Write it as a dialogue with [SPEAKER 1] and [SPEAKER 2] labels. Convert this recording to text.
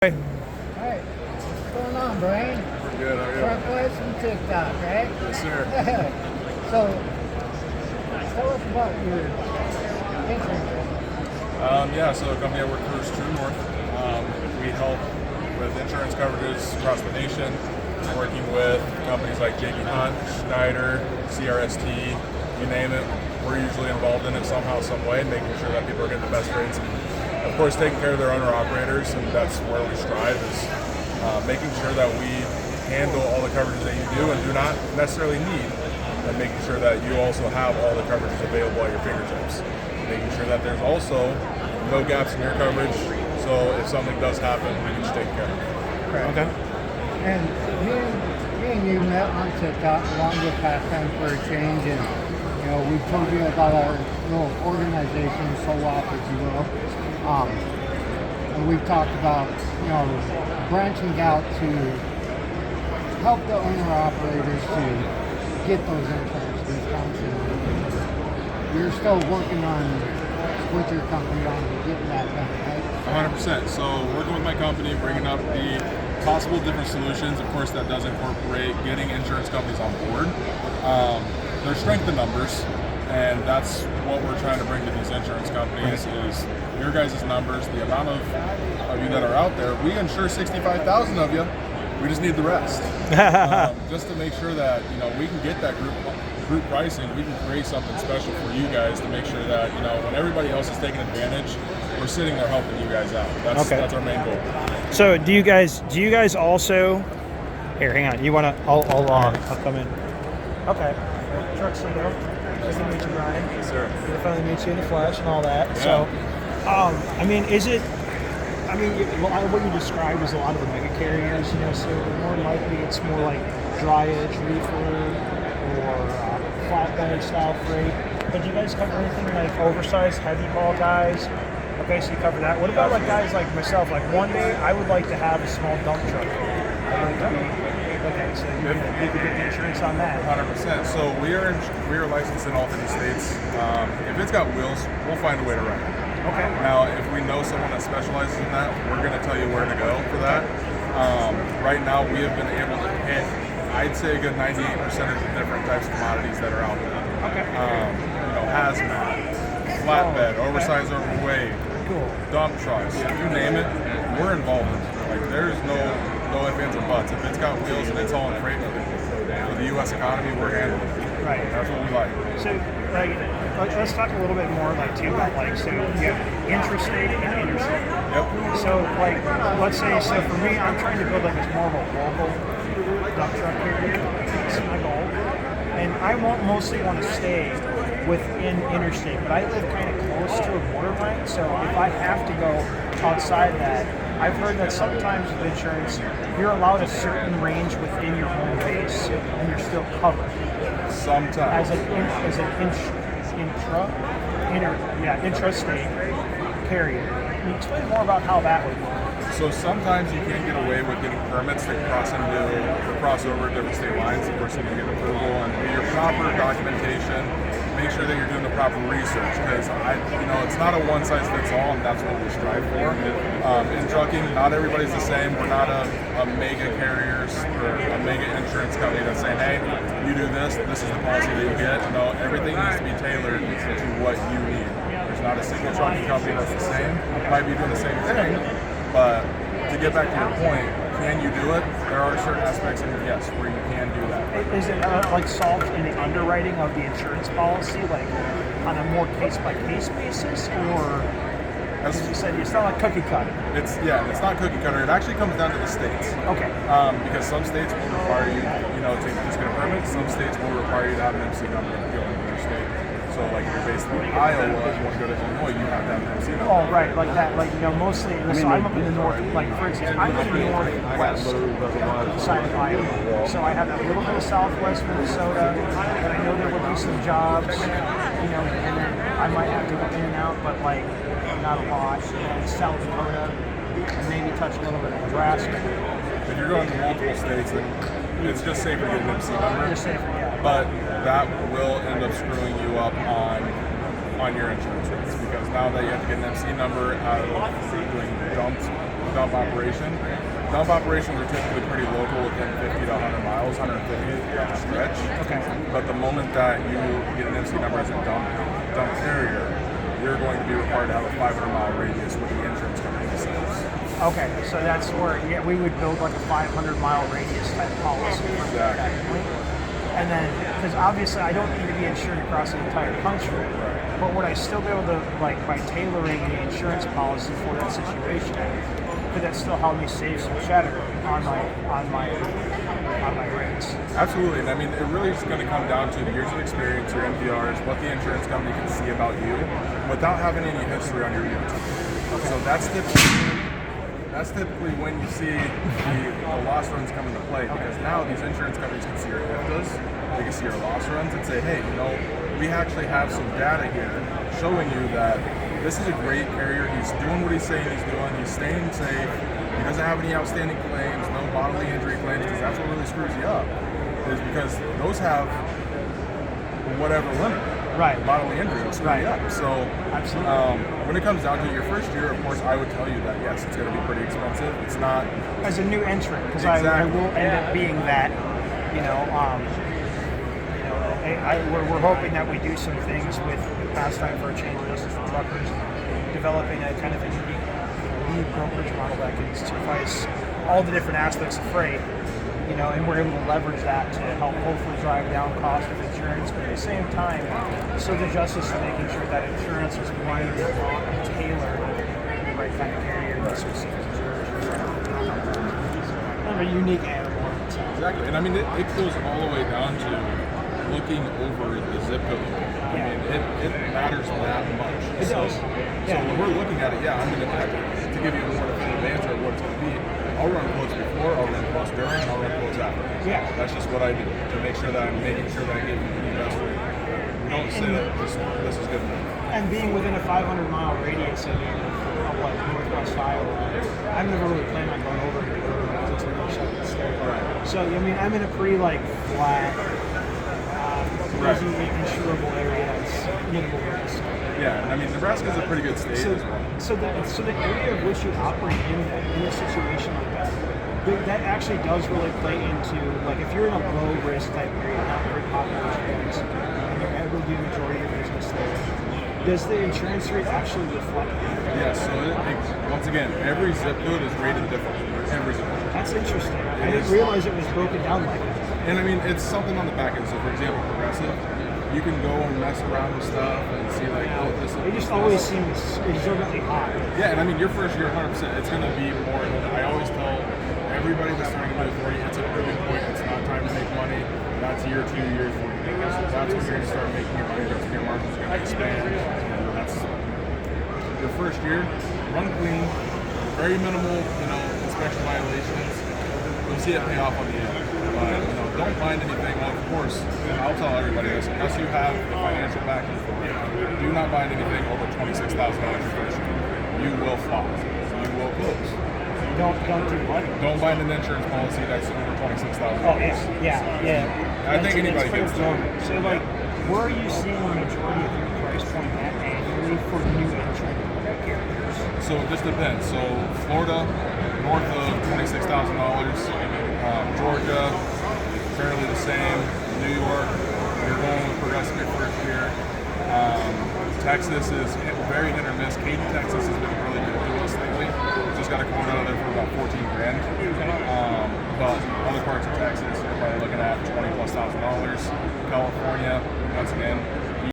[SPEAKER 1] Hey.
[SPEAKER 2] Hey, what's going on, Brian?
[SPEAKER 1] We're good, how are you?
[SPEAKER 2] Truck Life from TikTok, right?
[SPEAKER 1] Yes, sir.
[SPEAKER 2] So, tell us about your insurance.
[SPEAKER 1] So the company I work for is True North. We help with insurance coverages across the nation, working with companies like J.B. Hunt, Schneider, CRST, you name it. We're usually involved in it somehow, some way, making sure that people are getting the best rates. Of course, taking care of their owner-operators, and that's where we strive, is making sure that we handle all the coverages that you do and do not necessarily need, and making sure that you also have all the coverages available at your fingertips. Making sure that there's also no gaps in your coverage, so if something does happen, we can just take care of it.
[SPEAKER 2] Right.
[SPEAKER 1] Okay.
[SPEAKER 2] And me and you met on TikTok along with Pastime for a Change, and we told you about our little organization, SOLOP, if you will. And we've talked about, branching out to help the owner-operators to get those insurance discounts. And you're still working on, with your company, on getting that done, right?
[SPEAKER 3] 100%. So working with my company, bringing up the possible different solutions. Of course, that does incorporate getting insurance companies on board. There's strength in numbers, and that's what we're trying to bring to these insurance companies is your guys' numbers, the amount of you that are out there. We insure 65,000 of you. We just need the rest. Just to make sure that, we can get that group pricing, we can create something special for you guys to make sure that, when everybody else is taking advantage, we're sitting there helping you guys out. That's our main goal.
[SPEAKER 1] So do you guys also, here, hang on, you want to, I'll come in. Okay. Truck Single. Nice to meet you, Brian.
[SPEAKER 3] Yes, sir.
[SPEAKER 1] Good to finally meet you in the flesh and all that.
[SPEAKER 3] Yeah.
[SPEAKER 1] So, what you described is a lot of the mega carriers, so more likely it's more like dry edge reefer or flatbed style freight. But do you guys cover anything like oversized heavy haul guys? Okay, so you cover that. What about like guys like myself? Like one day I would like to have a small dump truck. Okay, so you could get the insurance on that.
[SPEAKER 3] 100%. So we are licensed in all 50 states. If it's got wheels, we'll find a way to run it.
[SPEAKER 1] Okay.
[SPEAKER 3] Now, if we know someone that specializes in that, we're going to tell you where to go for that. Right now, we have been able to hit, I'd say, a good 98% of the different types of commodities that are out there.
[SPEAKER 1] Okay.
[SPEAKER 3] Hazmat, flatbed, oversized overweight,
[SPEAKER 1] Cool.
[SPEAKER 3] dump trucks, you name it, we're involved in it. Like, there's no ifs, ands, or buts. If it's got wheels and it's hauling freight for the U.S. economy, we're handling it.
[SPEAKER 1] Right.
[SPEAKER 3] That's what we like.
[SPEAKER 1] So, let's talk a little bit more, too, about, so you have intrastate and interstate.
[SPEAKER 3] Yep.
[SPEAKER 1] So, let's say, for me, I'm trying to build, more of a local dump truck carrier. That's my goal. And I mostly want to stay within interstate, but I live kind of close to a borderline, so if I have to go outside that, I've heard that sometimes with insurance, you're allowed a certain range within your home base, and you're still covered.
[SPEAKER 3] Sometimes.
[SPEAKER 1] As an intrastate carrier. Can you explain more about how that would work?
[SPEAKER 3] So sometimes you can get away with getting permits that cross over different state lines. Of course, you can get approval and do your proper documentation. Make sure that you're doing the proper research, because it's not a one-size-fits-all, and that's what we strive for. In trucking, not everybody's the same. We're not a mega carriers or a mega insurance company that's saying, hey, you do this. This is the policy that you get. No, everything needs to be tailored to what you need. There's not a single trucking company that's the same. Might be doing the same thing, but to get back to your point, can you do it? There are certain aspects, and yes, where you can do that.
[SPEAKER 1] Is it solved in the underwriting of the insurance policy, on a more case-by-case basis, or as you said, it's not like cookie cutter?
[SPEAKER 3] It's not cookie cutter. It actually comes down to the states.
[SPEAKER 1] Okay.
[SPEAKER 3] Because some states will require you, to just get a permit. Some states will require you to have an MC number to go into your state. So, if you're based in Iowa and you want to go to Illinois, you have to have an MC number.
[SPEAKER 1] Oh, right, like that. Mostly. So I'm up in the north. For instance, I'm in the northwest side of Iowa. So I have a little bit of southwest Minnesota, but I know there will be some jobs, and then I might have to go in and out, but not a lot. And South Dakota, and maybe touch a little bit of Nebraska.
[SPEAKER 3] If you're going to multiple states, then it's just safer to get an MC number.
[SPEAKER 1] Just safer, yeah.
[SPEAKER 3] But that will end up screwing you up on your insurance rates, because now that you have to get an MC number out of doing dumps dump operation. Dump operations are typically pretty local, within 50 to 100 miles, 150 on a stretch.
[SPEAKER 4] Okay.
[SPEAKER 3] But the moment that you get an MC number as a dump carrier, you're going to be required to have a 500-mile radius with the insurance company themselves.
[SPEAKER 4] Okay, so that's where we would build like a 500-mile radius type policy.
[SPEAKER 3] Exactly.
[SPEAKER 4] And then, because obviously I don't need to be insured across the entire country, but would I still be able to, like, by tailoring the insurance policy for that situation, could that still help me save some cheddar on my rates?
[SPEAKER 3] Absolutely, and I mean, it really is going to come down to the years of experience, your MPRs, what the insurance company can see about you, without having any history on your unit. So that's typically when you see the loss runs come into play, because now these insurance companies can see your IFTAs, they can see your loss runs and say, hey, we actually have some data here showing you that this is a great carrier, he's doing what he's saying he's doing, he's staying safe, he doesn't have any outstanding claims, no bodily injury claims, because that's what really screws you up, is because those have whatever limit.
[SPEAKER 4] Right.
[SPEAKER 3] Bodily injury will screw you up. So
[SPEAKER 4] Absolutely.
[SPEAKER 3] when it comes down to your first year, of course, I would tell you that yes, it's going to be pretty expensive. It's not
[SPEAKER 4] As a new entrant, because
[SPEAKER 3] Exactly.
[SPEAKER 4] I will end up being that, we're hoping that we do some things with Pastime for a Change Justice for Truckers, developing a kind of a unique lead brokerage model that can suffice all the different aspects of freight, and we're able to leverage that to help hopefully drive down cost of insurance, but at the same time, so the justice of making sure that insurance is wired and tailored to the right kind of carrier and specific insurance. Kind of a unique animal.
[SPEAKER 3] exactly. And I mean, it goes all the way down to looking over the zip code. I mean, it matters that much.
[SPEAKER 4] It does.
[SPEAKER 3] So
[SPEAKER 4] Yeah.
[SPEAKER 3] when we're looking at it, I'm going to have to give you a more definitive answer of what it's going to be. I'll run quotes before, I'll run quotes during, I'll run quotes after.
[SPEAKER 4] Yeah.
[SPEAKER 3] That's just what I do to make sure that I'm making sure that I get you the best rate. We don't say that this is good enough.
[SPEAKER 4] And being within a 500-mile radius of Northwest Iowa, I've never really planned on going over here to the second state.
[SPEAKER 3] Right.
[SPEAKER 4] So, I'm in a pretty, flat, reasonably insurable area that's minimal risk.
[SPEAKER 3] Yeah, and I mean, Nebraska's a pretty good state
[SPEAKER 4] So,
[SPEAKER 3] as well.
[SPEAKER 4] so the area of which you operate in a situation like that actually does really play into, if you're in a low risk type area, not very population dense, and you're able to do the majority of your business there, does the insurance rate actually reflect that?
[SPEAKER 3] Yeah, so once again, every zip code is rated differently. Every zip code.
[SPEAKER 4] That's interesting. I didn't realize it was broken down like that.
[SPEAKER 3] And I mean, it's something on the back end. So, for example, Progressive, you can go and mess around with stuff and see this.
[SPEAKER 4] It just always seems exorbitantly high.
[SPEAKER 3] Yeah, and I mean, your first year, 100%, it's going to be more. I always tell everybody that's starting to do 40, it's a proving point. It's not time to make money. That's year 2, year 3. So that's when you're going to start making your money. That's when your margins are going to expand. That's your first year. Run clean. Very minimal, inspection violations. You'll see it pay off on the end. But don't find anything. Well, of course, I'll tell everybody this. Unless you have the financial backing for it, do not find anything over $26,000 your first year. You will flop. You will close.
[SPEAKER 4] Don't do what?
[SPEAKER 3] Don't find an insurance policy that's over $26,000.
[SPEAKER 4] Oh yeah.
[SPEAKER 3] I think anybody gets that.
[SPEAKER 4] So where are you seeing the majority of your price point at annually for new insurance carriers?
[SPEAKER 3] So it just depends. So Florida, north of $26,000. Georgia, fairly the same. New York, you're going with Progressive your first year. Texas is very hit or miss. Katy, Texas has been really good to us lately. Just got a quote out of there for about $14,000. But other parts of Texas, you're probably looking at $20,000+. California, once again,